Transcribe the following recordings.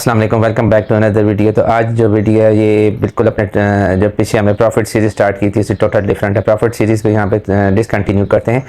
अस्सलाम वालेकुम, welcome back to another video. तो आज जो वीडियो है ये बिल्कुल अपने जो पीछे हमने प्रॉफिट सीरीज़ स्टार्ट की थी इससे टोटल डिफरेंट है। प्रॉफिट सीरीज़ को यहाँ पे डिसकंटिन्यू करते हैं।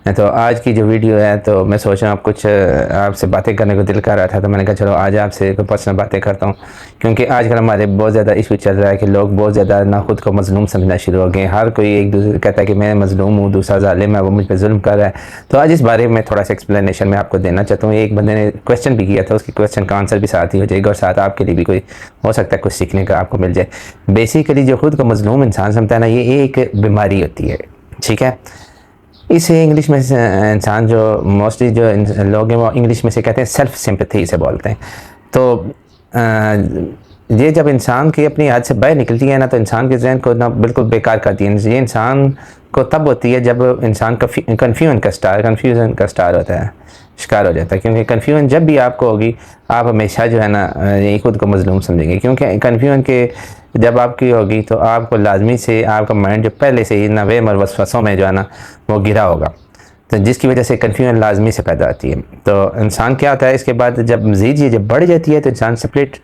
तो आज की जो वीडियो है तो मैं सोच रहा हूँ कुछ आपसे बातें करने को दिल कर रहा था, तो मैंने कहा चलो आज आपसे कोई पर्सनल बातें करता हूँ। क्योंकि आजकल हमारे बहुत ज़्यादा इशू चल रहा है कि लोग बहुत ज़्यादा ना खुद को मज़लूम समझना शुरू हो गए। हर कोई एक दूसरे कहता है कि मैं मज़लूम हूँ, दूसरा ज़ालिम है, वो मुझ पर जुल्म कर रहा है। तो आज इस बारे में थोड़ा सा एक्सप्लेनेशन मैं आपको देना चाहता हूँ। एक बंदे ने क्वेश्चन भी किया था, उसकी क्वेश्चन का आंसर भी साथ ही हो जाएगा और साथ आपके लिए भी कोई हो सकता है कुछ सीखने का आपको मिल जाए। बेसिकली जो खुद को मज़लूम इंसान समझता है ना, ये एक बीमारी होती है, ठीक है। इसे इंग्लिश में इंसान जो मोस्टली जो लोग हैं वो इंग्लिश में से कहते हैं सेल्फ सिंपैथी से बोलते हैं। तो ये जब इंसान की अपनी याद से बाहर निकलती है ना, तो इंसान के जहन को ना बिल्कुल बेकार करती है। ये इंसान को तब होती है जब इंसान कन्फ्यूजन का स्टार होता है, शिकार हो जाता है। क्योंकि कन्फ्यूजन जब भी आपको होगी आप हमेशा जो है ना ये खुद को मज़लूम समझेंगे। क्योंकि कन्फ्यूजन के जब आपकी होगी तो आपको लाजमी से आपका माइंड जो पहले से ही नवेम और वसवसों में जो है ना वो गिरा होगा, तो जिसकी वजह से कन्फ्यूजन लाजमी से पैदा होती है। तो इंसान क्या होता है इसके बाद जब मज़ीद ये जब बढ़ जाती है तो इंसान स्प्लिट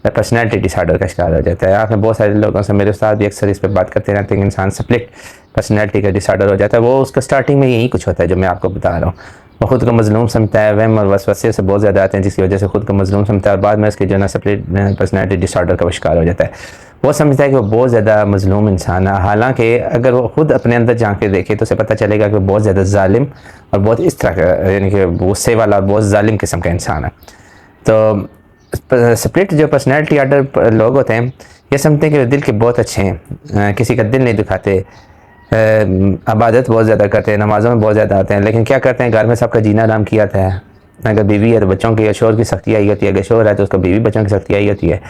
पर्सनैलिटी डिसऑर्डर का शिकार हो जाता है। आपने बहुत सारे लोगों से, मेरे उस्ताद भी अक्सर इस पर बात करते रहते हैं कि इंसान स्प्लिट पर्सनैलिटी का डिसऑर्डर हो जाता है। वो उसका स्टार्टिंग में यही कुछ होता है जो मैं आपको बता रहा हूँ। वो खुद को मज़लूम समझता है, वहम और वसवसे से बहुत ज़्यादा आते हैं जिसकी वजह से खुद को मज़लूम समझता है और बाद में उसके जो ना स्प्लिट पर्सनैलिटी डिसऑर्डर का शिकार हो जाता है। वो समझता है कि वो बहुत ज़्यादा मज़लूम इंसान है, हालांकि अगर वो खुद अपने अंदर झांक के देखे तो उसे पता चलेगा कि वो बहुत ज़्यादा जालिम और बहुत इस तरह का यानी कि गुस्से वाला और बहुत जालिम किस्म का इंसान है। तो स्प्लिट जो पर्सनैलिटी ऑर्डर लोग होते हैं ये समझते हैं कि दिल के बहुत अच्छे हैं, किसी का दिल नहीं दुखाते, इबादत बहुत ज़्यादा करते हैं, नमाज़ों में बहुत ज़्यादा आते हैं। लेकिन क्या करते हैं, घर में सबका जीना आराम किया था है। अगर बीवी है तो बच्चों की शोर की सख्ती आई होती है, अगर शोर है तो उसका बीवी बच्चों की सख्ती आई होती है।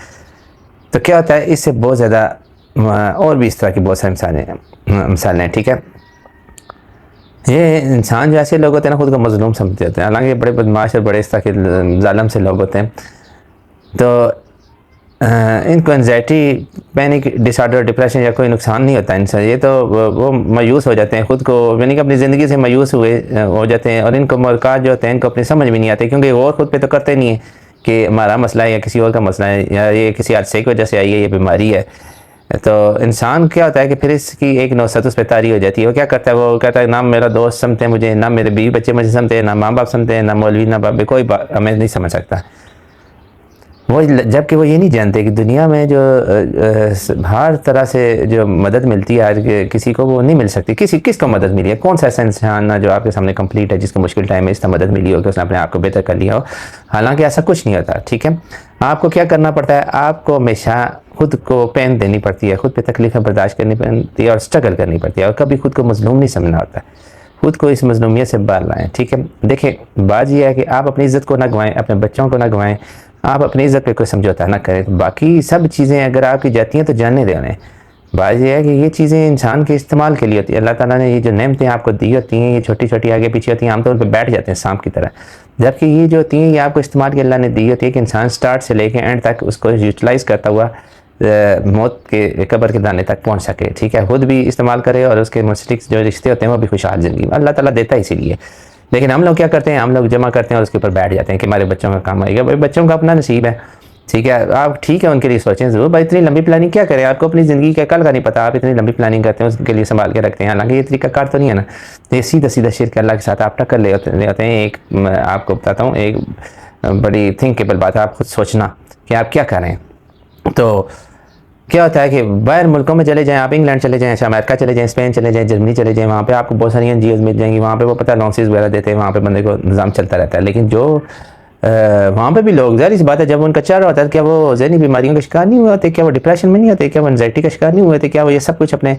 तो क्या होता है इससे बहुत ज़्यादा और भी इस तरह की बहुत सारी मिसालें हैं, ठीक है। ये इंसान जो ऐसे लोग होते हैं ना खुद को मज़लूम समझते होते हैं, हालांकि बड़े बदमाश और बड़े इस तरह के जालिम से लोग होते हैं। तो इनको एंजाइटी, पैनिक डिसऑर्डर, डिप्रेशन या कोई नुकसान नहीं होता इनसे। ये तो वो मायूस हो जाते हैं, खुद को यानी कि अपनी ज़िंदगी से मायूस हो जाते हैं और इनको मौक़ात जो होते हैं इनको अपनी समझ में नहीं आते। क्योंकि वो खुद पे तो करते नहीं है कि हमारा मसला है या किसी और का मसला है या ये किसी हादसे की वजह से आई है, ये बीमारी है। तो इंसान क्या होता है कि फिर इसकी एक नौसत उस पर तारी हो जाती है। वो क्या करता है, वो कहता है ना मेरा दोस्त समझते हैं मुझे, ना मेरे बीवी बच्चे मुझे समझते हैं, ना माँ बाप समझते हैं, ना मौलवी, ना बाबे, कोई हमें नहीं समझ सकता। वो जबकि वो ये नहीं जानते कि दुनिया में जो हर तरह से जो मदद मिलती है हर किसी को वो नहीं मिल सकती। किसको मदद मिली है, कौन सा ऐसा इंसान है जो आपके सामने कंप्लीट है जिसको मुश्किल टाइम में इस तरह मदद मिली हो कि उसने अपने आप को बेहतर कर लिया हो। हालांकि ऐसा कुछ नहीं होता, ठीक है। आपको क्या करना पड़ता है, आपको हमेशा खुद को पेन देनी पड़ती है, खुद पे तकलीफ़ें बर्दाश्त करनी पड़ती है और स्ट्रगल करनी पड़ती है। और कभी खुद को मजलूम नहीं समझना होता, खुद को इस मजलूमियत से बाहर लाएँ, ठीक है। देखिए बात यह है कि आप अपनी इज़्ज़त को ना गंवाएं, अपने बच्चों को ना गंवाएं, आप अपनी इज़्ज़त पे कोई समझौता ना करें। बाकी सब चीज़ें अगर आपकी जाती हैं तो जानने दें। बात यह है कि ये चीज़ें इंसान के इस्तेमाल के लिए होती है। अल्लाह ताला ने ये जो नेमतें आपको दी होती हैं ये छोटी छोटी आगे पीछे होती हैं, आमतौर पर बैठ जाते हैं सांप की तरह। जबकि ये जो होती हैं ये आपको इस्तेमाल के अल्लाह ने दी होती है कि इंसान स्टार्ट से लेकर एंड तक उसको यूटिलाइज़ करता हुआ मौत के कब्र के दाने तक पहुँच सके, ठीक है। खुद भी इस्तेमाल करे और उसके मुस्तकिल जो रिश्ते होते हैं वो भी खुशहाल ज़िंदगी अल्लाह ताला देता है इसीलिए। लेकिन हम लोग क्या करते हैं, हम लोग जमा करते हैं और उसके ऊपर बैठ जाते हैं कि हमारे बच्चों का काम आएगा। भाई बच्चों का अपना नसीब है, ठीक है। आप ठीक है उनके लिए सोचें ज़रूर, भाई इतनी लंबी प्लानिंग क्या करें, आपको अपनी ज़िंदगी का कल का नहीं पता, आप इतनी लंबी प्लानिंग करते हैं उसके लिए संभाल के रखते हैं। हालांकि ये तरीका कार तो नहीं है ना, ये सीधा सीधा शिर्क अल्लाह के साथ आप टक्कर ले होते हैं। एक आपको बताता हूँ एक बड़ी थिंकेबल बात है, आप खुद सोचना कि आप क्या करें। तो क्या होता है कि बाहर मुल्कों में चले जाएं, आप इंग्लैंड चले जाएं, अमेरिका चले जाएं, स्पेन चले जाएं, जर्मनी चले जाएं, वहाँ पे आपको बहुत सारी NGOs मिल जाएंगी, वहाँ पे वो पता लॉन्सेस वगैरह देते हैं, वहाँ पे बंदे को निज़ाम चलता रहता है। लेकिन जो वहाँ पे भी लोग, ज़ाहिर सी बात है, जब उनका चल रहा होता है क्या वो ज़हनी बीमारियों का शिकार नहीं हुए होते, क्या वो डिप्रेशन में नहीं होते, क्या वो एंजाइटी का शिकार नहीं हुए थे, क्या वो ये सब कुछ अपने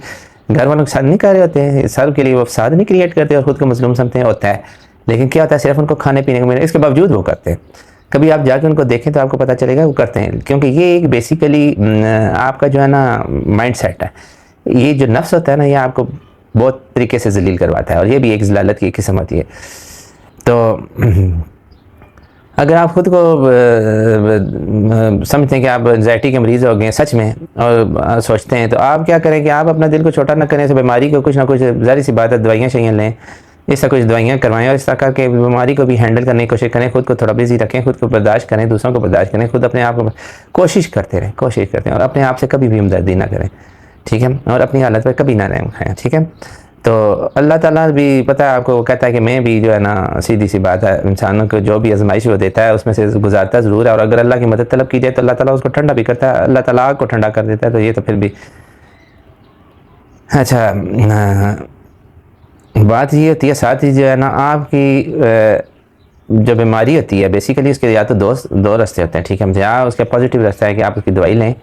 घर वालों के साथ नहीं कर रहे होते हैं, सब के लिए वो फसाद नहीं क्रिएट करते और ख़ुद को मजलूम समझते हैं, होता है। लेकिन क्या होता है, सिर्फ उनको खाने पीने को मिले, इसके बावजूद वो करते हैं। कभी आप जाके उनको देखें तो आपको पता चलेगा वो करते हैं। क्योंकि ये एक बेसिकली आपका जो है ना माइंड सेट है, ये जो नफ्स होता है ना ये आपको बहुत तरीके से जलील करवाता है और ये भी एक जलालत की किस्म होती है। तो अगर आप खुद को समझते हैं कि आप एंजाइटी के मरीज़ हो गए सच में और सोचते हैं, तो आप क्या करें कि आप अपना दिल को छोटा ना करें, इस बीमारी को कुछ ना कुछ, ज़ाहिर सी बात है दवाइयाँ शाइयाँ लें, इससे कुछ दवाइयाँ करवाएं और इस तरह करके बीमारी को भी हैंडल करने की कोशिश करें, खुद को थोड़ा बिजी रखें, खुद को बर्दाश्त करें, दूसरों को बर्दाश्त करें, खुद अपने आप को कोशिश करते रहें, कोशिश करते हैं और अपने आप से कभी भी हमदर्दी ना करें, ठीक है, और अपनी हालत पर कभी ना रहम खाएं, ठीक है। तो अल्लाह ताला भी पता है आपको, वो कहता है कि मैं भी जो है ना, सीधी सी बात है, इंसानों को जो भी आजमाइश वो देता है उसमें से गुजारता ज़रूर है, और अगर अल्लाह की मदद तलब की जाए तो अल्लाह ताला उसको ठंडा भी करता है, अल्लाह ताला आग को ठंडा कर देता है, तो ये तो फिर भी अच्छा। बात ये होती है साथ ही जो है ना, आपकी जो बीमारी होती है बेसिकली उसके या तो दो रास्ते होते हैं, ठीक है, या उसका पॉजिटिव रास्ता है कि आप उसकी दवाई लें,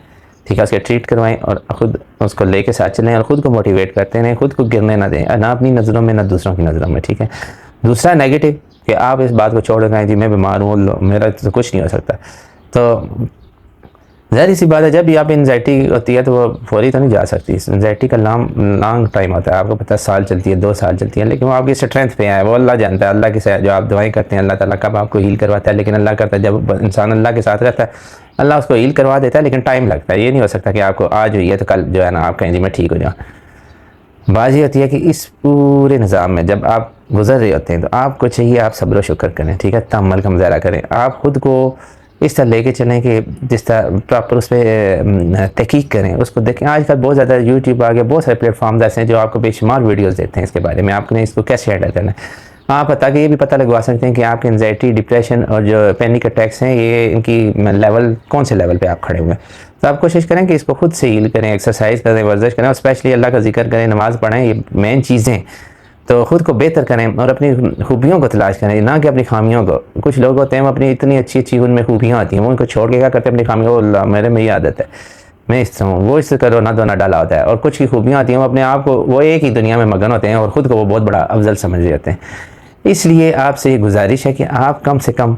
ठीक है, उसके ट्रीट करवाएं और ख़ुद उसको लेके साथ चलें और ख़ुद को मोटिवेट करते रहें, खुद को गिरने ना दें, ना अपनी नज़रों में ना दूसरों की नज़रों में, ठीक है। दूसरा नेगेटिव कि आप इस बात को छोड़ दें जी मैं बीमार हूँ, मेरा तो कुछ नहीं हो सकता, तो ज़ाहिर सी बात है जब भी आप एंजाइटी होती है तो वो फौरी तो नहीं जा सकती, एंजाइटी का लॉन्ग टाइम होता है, आपको पता है साल चलती है, 2 साल चलती है, लेकिन वो आपकी स्ट्रेंथ पे है, वो अल्लाह जानता है, अल्लाह के साथ जो आप दवाएं करते हैं अल्लाह ताला कब आपको हील करवाता है, लेकिन अल्लाह करता है जब इंसान अल्लाह के साथ रहता है अल्लाह उसको हील करवा देता है, लेकिन टाइम लगता है, ये नहीं हो सकता कि आपको आज हुई है तो कल जो है ना आप कहें जी मैं ठीक हो जाऊँ। बात ये होती है कि इस पूरे निज़ाम में जब आप गुजर रहे होते हैं तो आपको चाहिए आप सब्र शुक्र करें, ठीक है, तहम्मुल का मुज़ाहरा करें, आप ख़ुद को इस तरह लेके चलें कि जिस तरह प्रॉपर उस पर तहकीक करें, उसको देखें। आजकल बहुत ज़्यादा यूट्यूब आ गया, बहुत सारे प्लेटफॉर्म्स ऐसे हैं जो आपको बेशुमार वीडियोस देते हैं इसके बारे में, आपने इसको कैसे हैंडल करना है। आप ताकि ये भी पता लगवा सकते हैं कि आपकी एंजाइटी, डिप्रेशन और जो पैनिक अटैक्स हैं ये इनकी लेवल कौन से लेवल पे आप खड़े हुए हैं। तो आप कोशिश करें कि इसको खुद से हील करें, एक्सरसाइज करें, वर्जिश करें और स्पेशली अल्लाह का जिक्र करें, नमाज़ पढ़ें, ये मेन चीज़ें। तो ख़ुद को बेहतर करें और अपनी खूबियों को तलाश करें, ना कि अपनी खामियों को। कुछ लोग होते हैं अपनी इतनी अच्छी अच्छी उनमें खूबियाँ आती हैं, वो उनको छोड़ के क्या करते हैं अपनी खामियों को, मेरे में ये आदत है, मैं इस तरह हूँ, वो इससे करो ना दो ना डाला होता है। और कुछ की खूबियाँ आती हैं वो अपने आप को, वो एक ही दुनिया में मगन होते हैं और ख़ुद को वो बहुत बड़ा अफजल समझ रहे होते हैं। इसलिए आपसे ये गुजारिश है कि आप कम से कम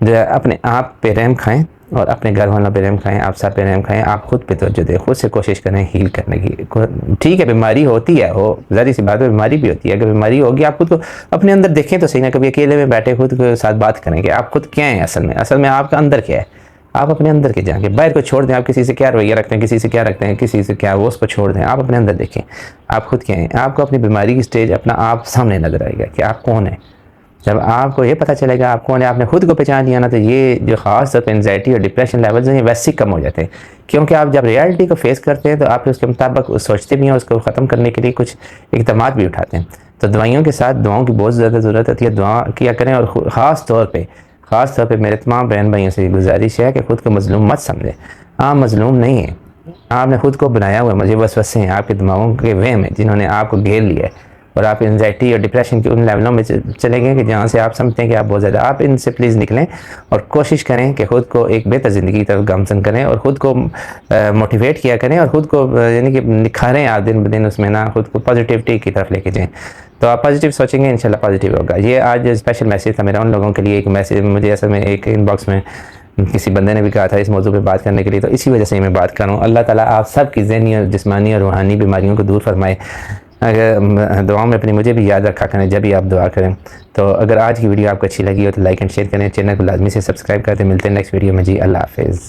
जो है अपने आप पे रहम खाएँ और अपने घर वालों पे रहम खाएँ, आप सब पे रहम खाएँ, आप खुद पे तवज्जो दें, खुद से कोशिश करें हील करने की। ठीक है बीमारी होती है, वो ज़ाहिर सी बात है बीमारी भी होती है, अगर बीमारी होगी आप खुद को अपने अंदर देखें तो सही ना, कभी अकेले में बैठे खुद के साथ बात करें कि आप खुद क्या हैं असल में आपका अंदर क्या है, आप अपने अंदर के जाके बाहर को छोड़ दें, आप किसी से क्या रवैया रखते हैं, किसी से क्या रखते हैं, किसी से क्या, वो उसको छोड़ दें, आप अपने अंदर देखें आप खुद क्या हैं। आपको अपनी बीमारी की स्टेज अपना आप सामने नजर आएगा कि आप कौन है। जब आपको ये पता चलेगा आप कौन है, आपने खुद को पहचान लिया ना, तो ये जो ख़ास तौर पर एंजाइटी और डिप्रेशन लेवल्स हैं वैसे ही कम हो जाते हैं, क्योंकि आप जब रियलिटी को फेस करते हैं तो आप उसके मुताबिक सोचते भी हैं, उसको ख़त्म करने के लिए कुछ इक़दाम भी उठाते हैं। तो दवाइयों के साथ दुआओं की बहुत ज़्यादा ज़रूरत होती है, दुआ किया करें। और ख़ास तौर पे मेरे तमाम बहन भाइयों से गुजारिश है कि ख़ुद को मज़लूम मत समझें। आप मज़लूम नहीं है, आपने खुद को बनाया हुआ है, मुझे वसवसे हैं आपके दिमागों के वहम में जिन्होंने आपको घेर लिया है, और आप एंजाइटी और डिप्रेशन के उन लेवलों में चले गए कि जहाँ से आप समझते हैं कि आप बहुत ज़्यादा, आप इनसे प्लीज़ निकलें और कोशिश करें कि ख़ुद को एक बेहतर ज़िंदगी की तरफ गामज़न करें और ख़ुद को मोटिवेट किया करें और ख़ुद को यानी कि निखारें आप दिन ब दिन उसमें ना, ख़ुद को पॉजिटिविटी की तरफ लेके जाएँ। तो आप पॉजिटिव सोचेंगे इंशाल्लाह पॉजिटिव होगा। ये आज स्पेशल मैसेज था मेरा उन लोगों के लिए, एक मैसेज मुझे असल में एक इनबॉक्स में किसी बंदे ने भी कहा था इस मौजू पे बात करने के लिए, तो इसी वजह से मैं बात कर रहा हूँ। अल्लाह ताला आप सब की ज़हनी और जिस्मानी और रूहानी बीमारियों को दूर फरमाए। अगर दुआ में अपनी मुझे भी याद रखा करें जब भी आप दुआ करें। तो अगर आज की वीडियो आपको अच्छी लगी हो तो लाइक एंड शेयर करें, चैनल को लाजमी से सब्सक्राइब करते। मिलते हैं नेक्स्ट वीडियो में जी, अल्लाह हाफिज़।